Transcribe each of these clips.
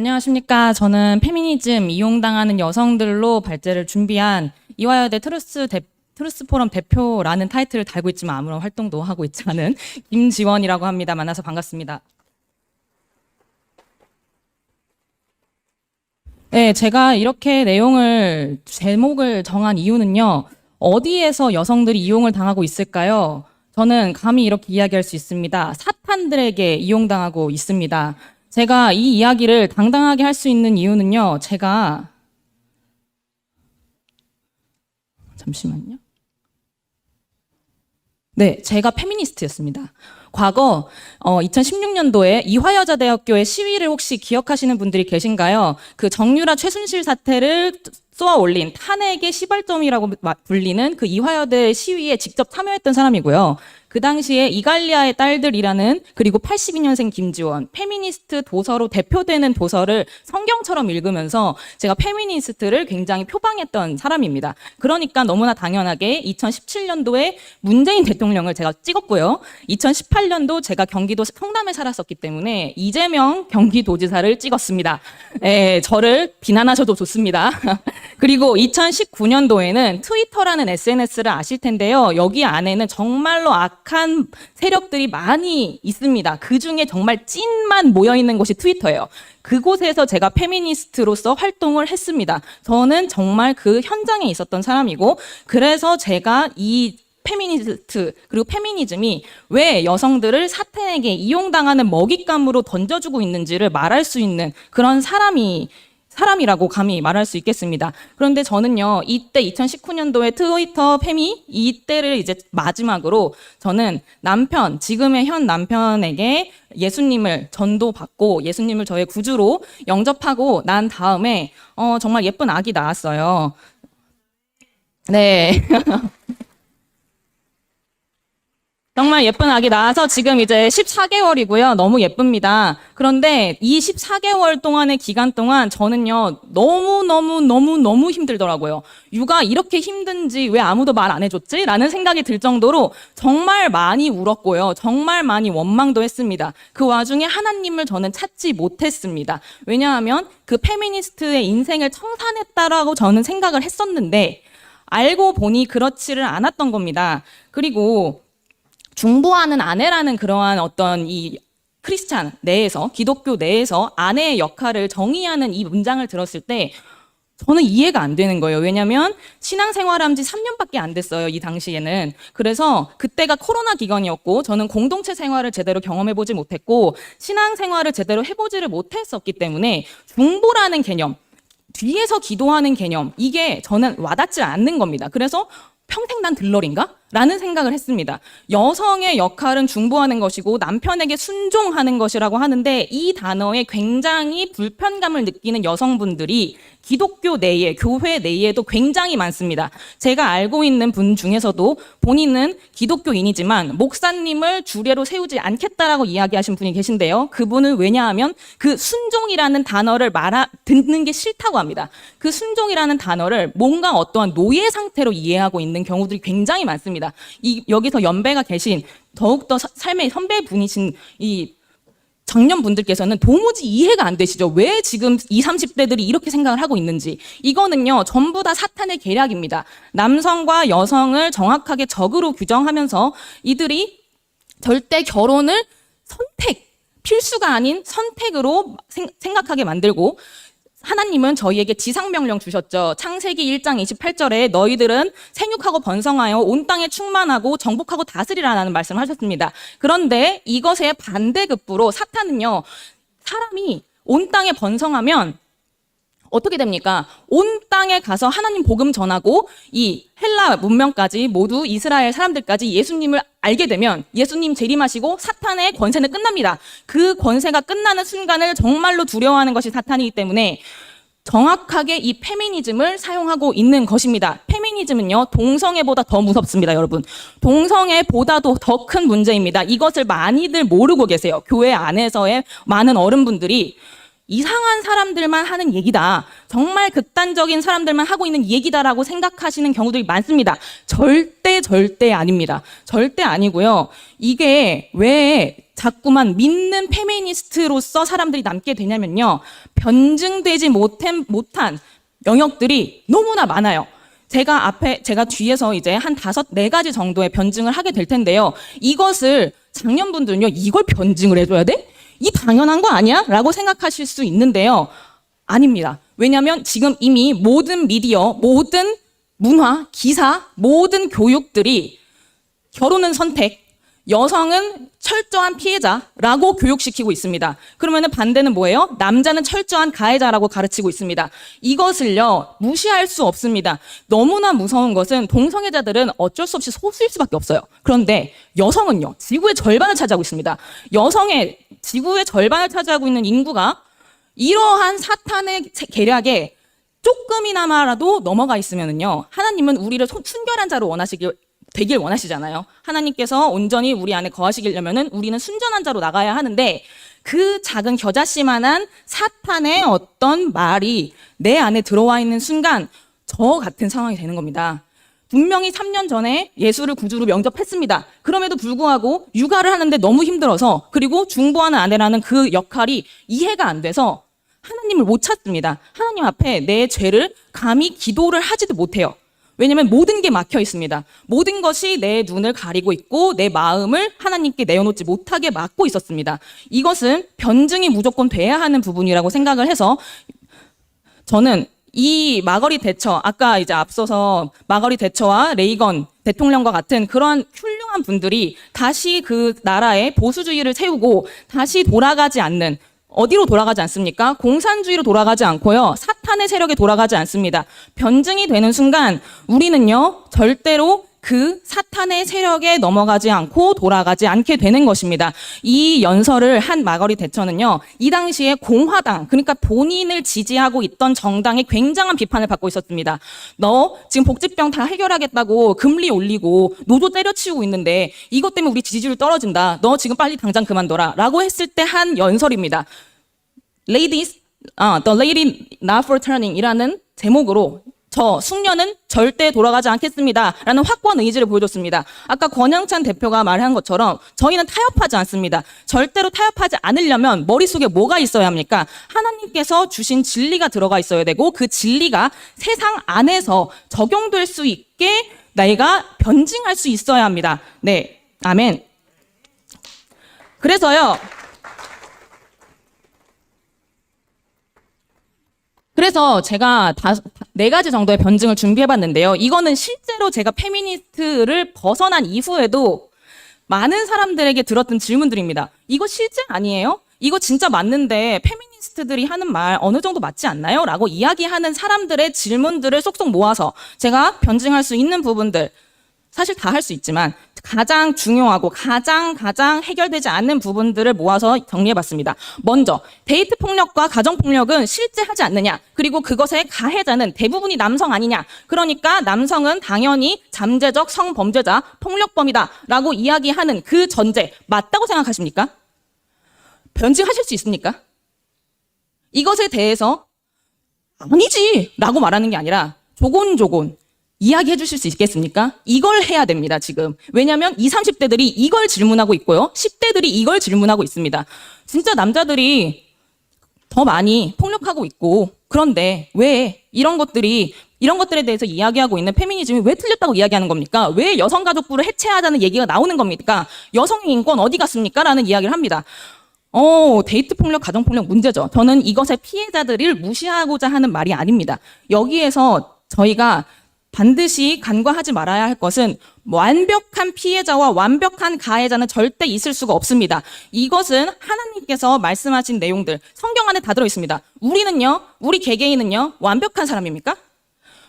안녕하십니까. 저는 페미니즘 이용당하는 여성들로 발제를 준비한 이화여대 트루스 포럼 대표라는 타이틀을 달고 있지만 아무런 활동도 하고 있지 않은 김지원이라고 합니다. 만나서 반갑습니다. 네, 제가 이렇게 제목을 정한 이유는요. 어디에서 여성들이 이용을 당하고 있을까요? 저는 감히 이렇게 이야기할 수 있습니다. 사탄들에게 이용당하고 있습니다. 제가 이 이야기를 당당하게 할 수 있는 이유는요. 잠시만요. 네, 제가 페미니스트였습니다. 과거 2016년도에 이화여자대학교의 시위를 혹시 기억하시는 분들이 계신가요? 그 정유라 최순실 사태를 쏘아 올린 탄핵의 시발점이라고 불리는 그 이화여대 시위에 직접 참여했던 사람이고요. 그 당시에 이갈리아의 딸들이라는 그리고 82년생 김지원, 페미니스트 도서로 대표되는 도서를 성경처럼 읽으면서 제가 페미니스트를 굉장히 표방했던 사람입니다. 그러니까 너무나 당연하게 2017년도에 문재인 대통령을 제가 찍었고요. 2018년도 제가 경기도 성남에 살았었기 때문에 이재명 경기도지사를 찍었습니다. 저를 비난하셔도 좋습니다. 그리고 2019년도에는 트위터라는 SNS를 아실 텐데요. 여기 안에는 정말로 악한 세력들이 많이 있습니다. 그중에 정말 찐만 모여있는 곳이 트위터예요. 그곳에서 제가 페미니스트로서 활동을 했습니다. 저는 정말 그 현장에 있었던 사람이고, 그래서 제가 이 페미니스트 그리고 페미니즘이 왜 여성들을 사탄에게 이용당하는 먹잇감으로 던져주고 있는지를 말할 수 있는 그런 사람이라고 감히 말할 수 있겠습니다. 그런데 저는요, 이때 2019년도에 트위터 페미 이때를 이제 마지막으로 저는 지금의 현 남편에게 예수님을 전도받고 예수님을 저의 구주로 영접하고 난 다음에 정말 예쁜 아기 낳았어요. 네. 정말 예쁜 아기 낳아서 지금 이제 14개월이고요. 너무 예쁩니다. 그런데 이 14개월 동안의 기간 동안 저는요, 너무 힘들더라고요. 육아 이렇게 힘든지 왜 아무도 말 안 해줬지? 라는 생각이 들 정도로 정말 많이 울었고요. 정말 많이 원망도 했습니다. 그 와중에 하나님을 저는 찾지 못했습니다. 왜냐하면 그 페미니스트의 인생을 청산했다라고 저는 생각을 했었는데 알고 보니 그렇지를 않았던 겁니다. 그리고 중보하는 아내라는 그러한 어떤 이 크리스찬 내에서, 기독교 내에서 아내의 역할을 정의하는 이 문장을 들었을 때 저는 이해가 안 되는 거예요. 왜냐면 신앙생활한 지 3년밖에 안 됐어요, 이 당시에는. 그래서 그때가 코로나 기간이었고 저는 공동체 생활을 제대로 경험해보지 못했고 신앙생활을 제대로 해보지를 못했었기 때문에 중보라는 개념, 뒤에서 기도하는 개념, 이게 저는 와닿지 않는 겁니다. 그래서 평생 난 들러리인가? 라는 생각을 했습니다. 여성의 역할은 중보하는 것이고 남편에게 순종하는 것이라고 하는데 이 단어에 굉장히 불편감을 느끼는 여성분들이 기독교 내에, 교회 내에도 굉장히 많습니다. 제가 알고 있는 분 중에서도 본인은 기독교인이지만 목사님을 주례로 세우지 않겠다라고 이야기하신 분이 계신데요. 그분은 왜냐하면 그 순종이라는 단어를 듣는 게 싫다고 합니다. 그 순종이라는 단어를 뭔가 어떠한 노예 상태로 이해하고 있는 경우들이 굉장히 많습니다. 여기서 연배가 계신 더욱더 삶의 선배분이신 이 청년분들께서는 도무지 이해가 안 되시죠? 왜 지금 20, 30대들이 이렇게 생각을 하고 있는지. 이거는요, 전부 다 사탄의 계략입니다. 남성과 여성을 정확하게 적으로 규정하면서 이들이 절대 결혼을 필수가 아닌 선택으로 생각하게 만들고, 하나님은 저희에게 지상명령 주셨죠. 창세기 1장 28절에 너희들은 생육하고 번성하여 온 땅에 충만하고 정복하고 다스리라는 말씀을 하셨습니다. 그런데 이것의 반대급부로 사탄은요, 사람이 온 땅에 번성하면 어떻게 됩니까? 온 땅에 가서 하나님 복음 전하고 이 헬라 문명까지 모두 이스라엘 사람들까지 예수님을 알게 되면 예수님 재림하시고 사탄의 권세는 끝납니다. 그 권세가 끝나는 순간을 정말로 두려워하는 것이 사탄이기 때문에 정확하게 이 페미니즘을 사용하고 있는 것입니다. 페미니즘은요, 동성애보다 더 무섭습니다, 여러분. 동성애보다도 더 큰 문제입니다. 이것을 많이들 모르고 계세요. 교회 안에서의 많은 어른분들이 이상한 사람들만 하는 얘기다. 정말 극단적인 사람들만 하고 있는 얘기다라고 생각하시는 경우들이 많습니다. 절대 아닙니다. 절대 아니고요. 이게 왜 자꾸만 믿는 페미니스트로서 사람들이 남게 되냐면요. 변증되지 못한 영역들이 너무나 많아요. 제가 뒤에서 이제 한 4가지 정도의 변증을 하게 될 텐데요. 이것을 장년분들은요, 이걸 변증을 해줘야 돼? 이 당연한 거 아니야? 라고 생각하실 수 있는데요. 아닙니다. 왜냐하면 지금 이미 모든 미디어, 모든 문화, 기사, 모든 교육들이 결혼은 선택, 여성은 철저한 피해자라고 교육시키고 있습니다. 그러면 반대는 뭐예요? 남자는 철저한 가해자라고 가르치고 있습니다. 이것을요, 무시할 수 없습니다. 너무나 무서운 것은 동성애자들은 어쩔 수 없이 소수일 수밖에 없어요. 그런데 여성은요, 지구의 절반을 차지하고 있습니다. 지구의 절반을 차지하고 있는 인구가 이러한 사탄의 계략에 조금이나마라도 넘어가 있으면은요, 하나님은 우리를 순결한 자로 되길 원하시잖아요. 하나님께서 온전히 우리 안에 거하시려면은 우리는 순전한 자로 나가야 하는데, 그 작은 겨자씨만한 사탄의 어떤 말이 내 안에 들어와 있는 순간 저 같은 상황이 되는 겁니다. 분명히 3년 전에 예수를 구주로 영접했습니다. 그럼에도 불구하고 육아를 하는데 너무 힘들어서, 그리고 중보하는 아내라는 그 역할이 이해가 안 돼서 하나님을 못 찾습니다. 하나님 앞에 내 죄를 감히 기도를 하지도 못해요. 왜냐하면 모든 게 막혀 있습니다. 모든 것이 내 눈을 가리고 있고 내 마음을 하나님께 내어놓지 못하게 막고 있었습니다. 이것은 변증이 무조건 돼야 하는 부분이라고 생각을 해서, 저는 이 마거릿 대처, 아까 이제 앞서서 마거릿 대처와 레이건 대통령과 같은 그런 훌륭한 분들이 다시 그 나라의 보수주의를 세우고 다시 돌아가지 않는, 어디로 돌아가지 않습니까? 공산주의로 돌아가지 않고요, 사탄의 세력에 돌아가지 않습니다. 변증이 되는 순간 우리는요, 절대로 그 사탄의 세력에 넘어가지 않고 돌아가지 않게 되는 것입니다. 이 연설을 한 마거릿 대처는요, 이 당시에 공화당, 그러니까 본인을 지지하고 있던 정당의 굉장한 비판을 받고 있었습니다. 너 지금 복지병 다 해결하겠다고 금리 올리고 노조 때려치우고 있는데 이것 때문에 우리 지지율 떨어진다. 너 지금 빨리 당장 그만둬라. 라고 했을 때 한 연설입니다. The Lady Not for Turning 이라는 제목으로 저 숙녀는 절대 돌아가지 않겠습니다 라는 확고한 의지를 보여줬습니다. 아까 권영찬 대표가 말한 것처럼 저희는 타협하지 않습니다. 절대로 타협하지 않으려면 머릿속에 뭐가 있어야 합니까? 하나님께서 주신 진리가 들어가 있어야 되고, 그 진리가 세상 안에서 적용될 수 있게 내가 변증할 수 있어야 합니다. 네, 아멘. 그래서 제가 4가지 정도의 변증을 준비해봤는데요. 이거는 실제로 제가 페미니스트를 벗어난 이후에도 많은 사람들에게 들었던 질문들입니다. 이거 실제 아니에요? 이거 진짜 맞는데 페미니스트들이 하는 말 어느 정도 맞지 않나요? 라고 이야기하는 사람들의 질문들을 쏙쏙 모아서 제가 변증할 수 있는 부분들, 사실 다 할 수 있지만 가장 중요하고 가장 해결되지 않는 부분들을 모아서 정리해봤습니다. 먼저 데이트 폭력과 가정 폭력은 실제 하지 않느냐, 그리고 그것의 가해자는 대부분이 남성 아니냐, 그러니까 남성은 당연히 잠재적 성범죄자, 폭력범이다 라고 이야기하는 그 전제 맞다고 생각하십니까? 변증하실 수 있습니까? 이것에 대해서 아니지 라고 말하는 게 아니라 조곤조곤 이야기해 주실 수 있겠습니까? 이걸 해야 됩니다, 지금. 왜냐하면 20, 30대들이 이걸 질문하고 있고요, 10대들이 이걸 질문하고 있습니다. 진짜 남자들이 더 많이 폭력하고 있고, 그런데 왜 이런 것들에 대해서 이야기하고 있는 페미니즘이 왜 틀렸다고 이야기하는 겁니까? 왜 여성가족부를 해체하자는 얘기가 나오는 겁니까? 여성의 인권 어디 갔습니까? 라는 이야기를 합니다. 데이트 폭력, 가정 폭력 문제죠. 저는 이것의 피해자들을 무시하고자 하는 말이 아닙니다. 여기에서 저희가 반드시 간과하지 말아야 할 것은 완벽한 피해자와 완벽한 가해자는 절대 있을 수가 없습니다. 이것은 하나님께서 말씀하신 내용들, 성경 안에 다 들어있습니다. 우리 개개인은요, 완벽한 사람입니까?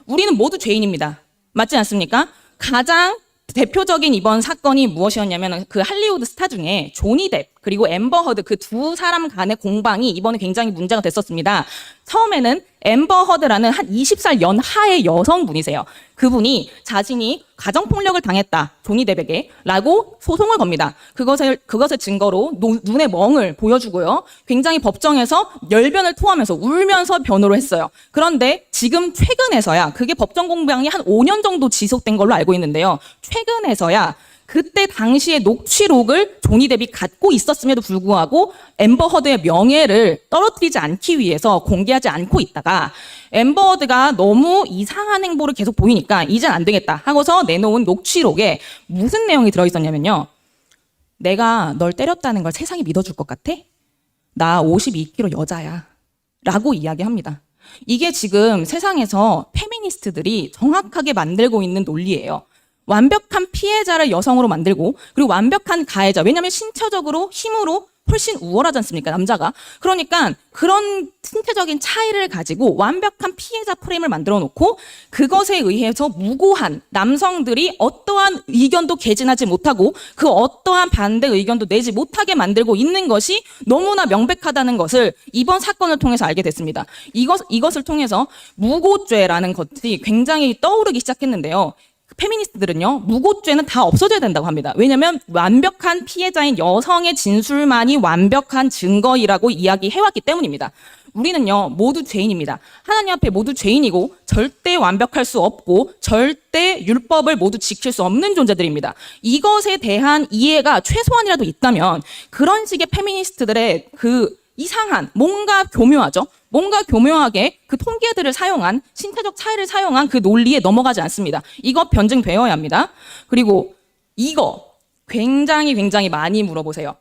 우리는 모두 죄인입니다. 맞지 않습니까? 가장 대표적인 이번 사건이 무엇이었냐면, 그 할리우드 스타 중에 조니 뎁 그리고 앰버 허드, 그 두 사람 간의 공방이 이번에 굉장히 문제가 됐었습니다. 처음에는 앰버 허드라는 한 20살 연하의 여성분이세요. 그분이 자신이 가정폭력을 당했다, 조니 뎁에게 라고 소송을 겁니다. 그것을 증거로 눈에 멍을 보여주고요, 굉장히 법정에서 열변을 토하면서 울면서 변호를 했어요. 그런데 지금 최근에서야, 그게 법정 공방이 한 5년 정도 지속된 걸로 알고 있는데요, 최근에서야 그때 당시에 녹취록을 조니 뎁이 갖고 있었음에도 불구하고 앰버 허드의 명예를 떨어뜨리지 않기 위해서 공개하지 않고 있다가 앰버 허드가 너무 이상한 행보를 계속 보이니까 이젠 안 되겠다 하고서 내놓은 녹취록에 무슨 내용이 들어있었냐면요. 내가 널 때렸다는 걸 세상이 믿어줄 것 같아? 나 52kg 여자야. 라고 이야기합니다. 이게 지금 세상에서 페미니스트들이 정확하게 만들고 있는 논리예요. 완벽한 피해자를 여성으로 만들고 그리고 완벽한 가해자. 왜냐하면 신체적으로 힘으로 훨씬 우월하지 않습니까? 남자가. 그러니까 그런 신체적인 차이를 가지고 완벽한 피해자 프레임을 만들어 놓고 그것에 의해서 무고한 남성들이 어떠한 의견도 개진하지 못하고 그 어떠한 반대 의견도 내지 못하게 만들고 있는 것이 너무나 명백하다는 것을 이번 사건을 통해서 알게 됐습니다. 이것을 통해서 무고죄라는 것이 굉장히 떠오르기 시작했는데요. 페미니스트들은요, 무고죄는 다 없어져야 된다고 합니다. 왜냐하면 완벽한 피해자인 여성의 진술만이 완벽한 증거이라고 이야기해왔기 때문입니다. 우리는요, 모두 죄인입니다. 하나님 앞에 모두 죄인이고 절대 완벽할 수 없고 절대 율법을 모두 지킬 수 없는 존재들입니다. 이것에 대한 이해가 최소한이라도 있다면 그런 식의 페미니스트들의 그 이상한 뭔가 교묘하죠. 뭔가 교묘하게 그 통계들을 사용한 신체적 차이를 사용한 그 논리에 넘어가지 않습니다. 이거 변증되어야 합니다. 그리고 이거 굉장히 많이 물어보세요.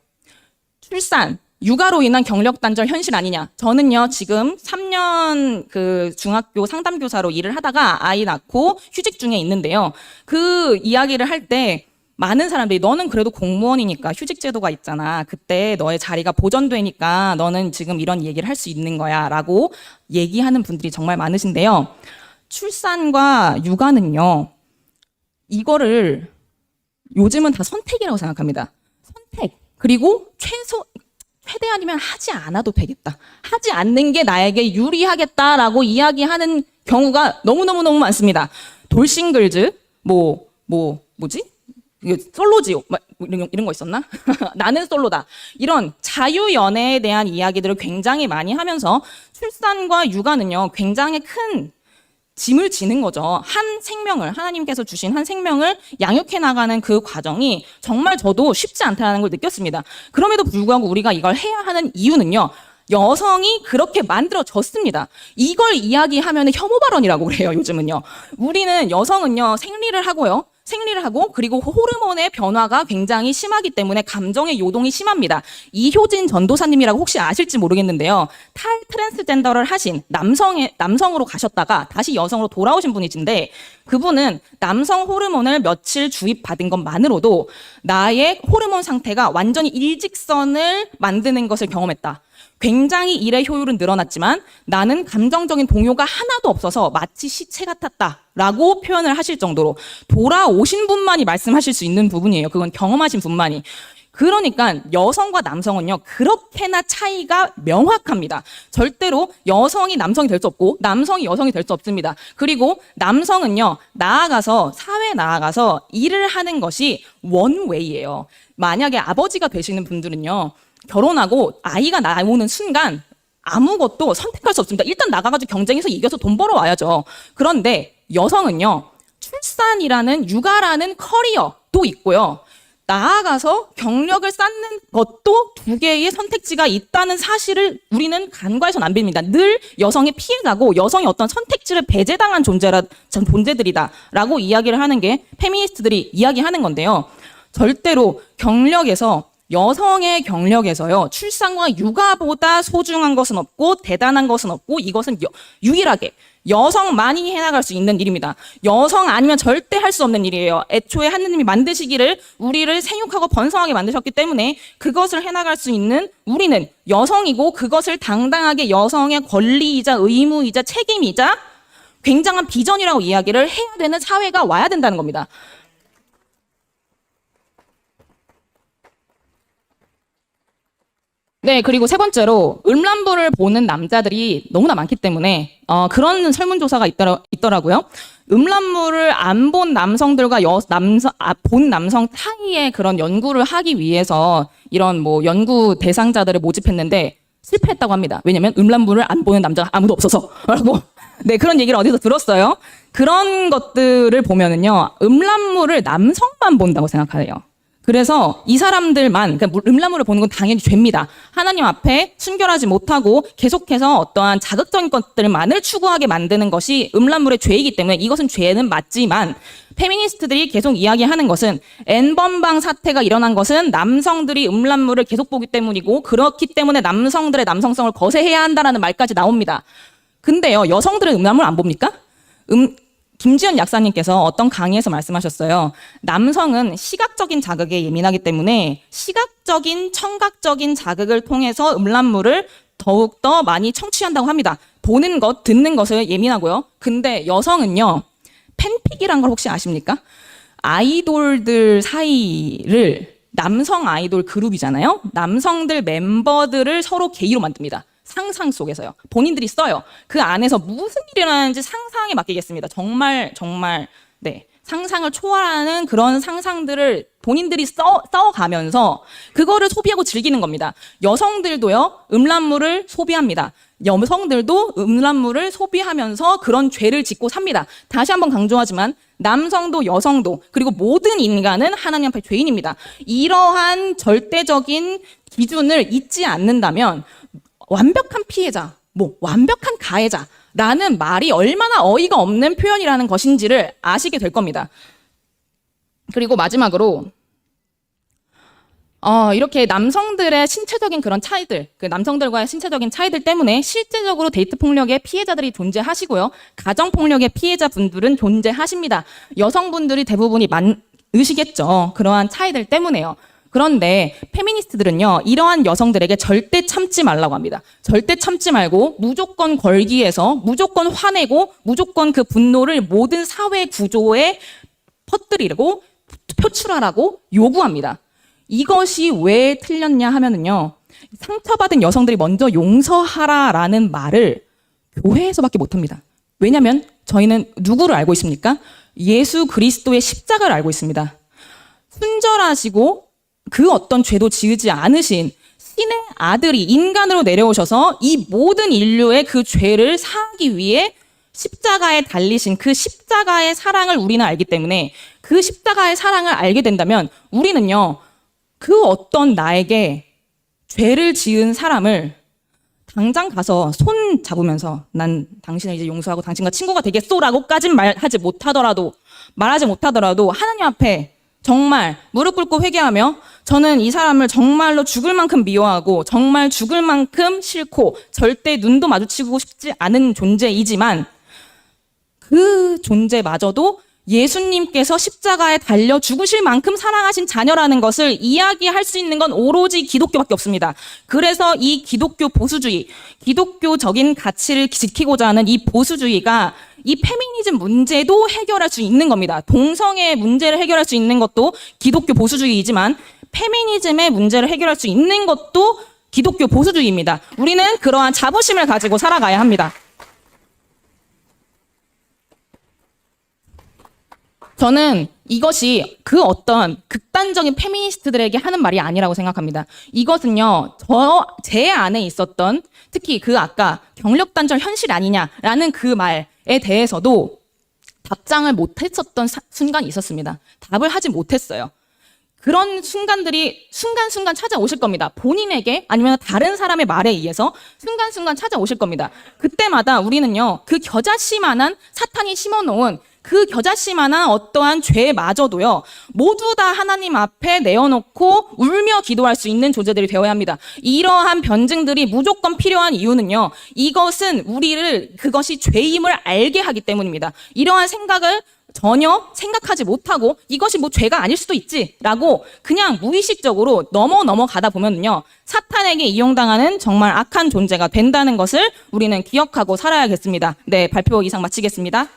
출산, 육아로 인한 경력 단절 현실 아니냐. 저는요 지금 3년 그 중학교 상담교사로 일을 하다가 아이 낳고 휴직 중에 있는데요. 그 이야기를 할 때 많은 사람들이 너는 그래도 공무원이니까 휴직 제도가 있잖아. 그때 너의 자리가 보전되니까 너는 지금 이런 얘기를 할 수 있는 거야 라고 얘기하는 분들이 정말 많으신데요. 출산과 육아는요. 이거를 요즘은 다 선택이라고 생각합니다. 선택. 그리고 최대 아니면 하지 않아도 되겠다. 하지 않는 게 나에게 유리하겠다라고 이야기하는 경우가 너무너무 많습니다. 돌싱글즈, 뭐지? 솔로지 이런 거 있었나? 나는 솔로다. 이런 자유연애에 대한 이야기들을 굉장히 많이 하면서 출산과 육아는요 굉장히 큰 짐을 지는 거죠. 한 생명을 하나님께서 주신 한 생명을 양육해 나가는 그 과정이 정말 저도 쉽지 않다는 걸 느꼈습니다. 그럼에도 불구하고 우리가 이걸 해야 하는 이유는요. 여성이 그렇게 만들어졌습니다. 이걸 이야기하면 혐오 발언이라고 그래요. 요즘은요. 우리는 여성은요 생리를 하고 그리고 호르몬의 변화가 굉장히 심하기 때문에 감정의 요동이 심합니다. 이효진 전도사님이라고 혹시 아실지 모르겠는데요. 트랜스젠더를 하신 남성으로 가셨다가 다시 여성으로 돌아오신 분이신데 그분은 남성 호르몬을 며칠 주입받은 것만으로도 나의 호르몬 상태가 완전히 일직선을 만드는 것을 경험했다. 굉장히 일의 효율은 늘어났지만 나는 감정적인 동요가 하나도 없어서 마치 시체 같았다라고 표현을 하실 정도로 돌아오신 분만이 말씀하실 수 있는 부분이에요. 그건 경험하신 분만이. 그러니까 여성과 남성은요 그렇게나 차이가 명확합니다. 절대로 여성이 남성이 될 수 없고 남성이 여성이 될 수 없습니다. 그리고 남성은요 사회에 나아가서 일을 하는 것이 원웨이예요. 만약에 아버지가 되시는 분들은요 결혼하고 아이가 나오는 순간 아무것도 선택할 수 없습니다. 일단 나가가지고 경쟁해서 이겨서 돈 벌어와야죠. 그런데 여성은요 출산이라는 육아라는 커리어도 있고요. 나아가서 경력을 쌓는 것도 두 개의 선택지가 있다는 사실을 우리는 간과해서는 안 됩니다. 늘 여성의 피해자고 여성이 어떤 선택지를 배제당한 존재들이다라고 이야기를 하는 게 페미니스트들이 이야기하는 건데요. 절대로 여성의 경력에서요, 출산과 육아보다 소중한 것은 없고, 대단한 것은 없고, 이것은 유일하게 여성만이 해나갈 수 있는 일입니다. 여성 아니면 절대 할 수 없는 일이에요. 애초에 하느님이 만드시기를 우리를 생육하고 번성하게 만드셨기 때문에 그것을 해나갈 수 있는 우리는 여성이고 그것을 당당하게 여성의 권리이자 의무이자 책임이자 굉장한 비전이라고 이야기를 해야 되는 사회가 와야 된다는 겁니다. 네, 그리고 세 번째로 음란물을 보는 남자들이 너무나 많기 때문에 그런 설문조사가 있더라고요. 음란물을 안 본 남성들과 본 남성 사이의 그런 연구를 하기 위해서 이런 연구 대상자들을 모집했는데 실패했다고 합니다. 왜냐면 음란물을 안 보는 남자가 아무도 없어서라고 네, 그런 얘기를 어디서 들었어요. 그런 것들을 보면은요, 음란물을 남성만 본다고 생각해요. 그래서 이 사람들만, 그러니까 음란물을 보는 건 당연히 죄입니다. 하나님 앞에 순결하지 못하고 계속해서 어떠한 자극적인 것들만을 추구하게 만드는 것이 음란물의 죄이기 때문에 이것은 죄는 맞지만, 페미니스트들이 계속 이야기하는 것은 N번방 사태가 일어난 것은 남성들이 음란물을 계속 보기 때문이고, 그렇기 때문에 남성들의 남성성을 거세해야 한다라는 말까지 나옵니다. 근데요, 여성들은 음란물 안 봅니까? 김지연 약사님께서 어떤 강의에서 말씀하셨어요. 남성은 시각적인 자극에 예민하기 때문에 시각적인, 청각적인 자극을 통해서 음란물을 더욱더 많이 청취한다고 합니다. 보는 것, 듣는 것을 예민하고요. 근데 여성은요, 팬픽이란 걸 혹시 아십니까? 아이돌들 사이를, 남성 아이돌 그룹이잖아요. 남성들 멤버들을 서로 게이로 만듭니다. 상상 속에서요. 본인들이 써요. 그 안에서 무슨 일이 일어나는지 상상에 맡기겠습니다. 정말 네, 상상을 초월하는 그런 상상들을 본인들이 써가면서 그거를 소비하고 즐기는 겁니다. 여성들도요, 음란물을 소비합니다. 여성들도 음란물을 소비하면서 그런 죄를 짓고 삽니다. 다시 한번 강조하지만 남성도 여성도 그리고 모든 인간은 하나님 앞에 죄인입니다. 이러한 절대적인 기준을 잊지 않는다면 완벽한 피해자, 완벽한 가해자라는 말이 얼마나 어이가 없는 표현이라는 것인지를 아시게 될 겁니다. 그리고 마지막으로 이렇게 남성들의 신체적인 그런 차이들, 그 남성들과의 신체적인 차이들 때문에 실제적으로 데이트 폭력의 피해자들이 존재하시고요. 가정 폭력의 피해자분들은 존재하십니다. 여성분들이 대부분이 많으시겠죠. 그러한 차이들 때문에요. 그런데 페미니스트들은요, 이러한 여성들에게 절대 참지 말라고 합니다. 절대 참지 말고 무조건 걸기해서 무조건 화내고 무조건 그 분노를 모든 사회 구조에 퍼뜨리고 표출하라고 요구합니다. 이것이 왜 틀렸냐 하면은요, 상처받은 여성들이 먼저 용서하라라는 말을 교회에서밖에 못합니다. 왜냐하면 저희는 누구를 알고 있습니까? 예수 그리스도의 십자가를 알고 있습니다. 순절하시고 그 어떤 죄도 지으지 않으신 신의 아들이 인간으로 내려오셔서 이 모든 인류의 그 죄를 사하기 위해 십자가에 달리신 그 십자가의 사랑을 우리는 알기 때문에 그 십자가의 사랑을 알게 된다면 우리는요, 그 어떤 나에게 죄를 지은 사람을 당장 가서 손 잡으면서 난 당신을 이제 용서하고 당신과 친구가 되겠소라고까진 말하지 못하더라도 하나님 앞에 정말 무릎 꿇고 회개하며 저는 이 사람을 정말로 죽을 만큼 미워하고 정말 죽을 만큼 싫고 절대 눈도 마주치고 싶지 않은 존재이지만 그 존재마저도 예수님께서 십자가에 달려 죽으실 만큼 사랑하신 자녀라는 것을 이야기할 수 있는 건 오로지 기독교밖에 없습니다. 그래서 이 기독교 보수주의, 기독교적인 가치를 지키고자 하는 이 보수주의가 이 페미니즘 문제도 해결할 수 있는 겁니다. 동성애 문제를 해결할 수 있는 것도 기독교 보수주의이지만 페미니즘의 문제를 해결할 수 있는 것도 기독교 보수주의입니다. 우리는 그러한 자부심을 가지고 살아가야 합니다. 저는 이것이 그 어떤 극단적인 페미니스트들에게 하는 말이 아니라고 생각합니다. 이것은요, 제 안에 있었던 특히 그 아까 경력단절 현실 아니냐라는 그 말에 대해서도 답장을 못했었던 순간이 있었습니다. 답을 하지 못했어요. 그런 순간들이 순간순간 찾아오실 겁니다. 본인에게 아니면 다른 사람의 말에 의해서 순간순간 찾아오실 겁니다. 그때마다 우리는요, 그 겨자씨만한 사탄이 심어놓은 그 겨자씨만한 어떠한 죄마저도요, 모두 다 하나님 앞에 내어놓고 울며 기도할 수 있는 존재들이 되어야 합니다. 이러한 변증들이 무조건 필요한 이유는요, 이것은 그것이 죄임을 알게 하기 때문입니다. 이러한 생각을 전혀 생각하지 못하고 이것이 죄가 아닐 수도 있지라고 그냥 무의식적으로 넘어가다 보면요, 사탄에게 이용당하는 정말 악한 존재가 된다는 것을 우리는 기억하고 살아야겠습니다. 네, 발표 이상 마치겠습니다.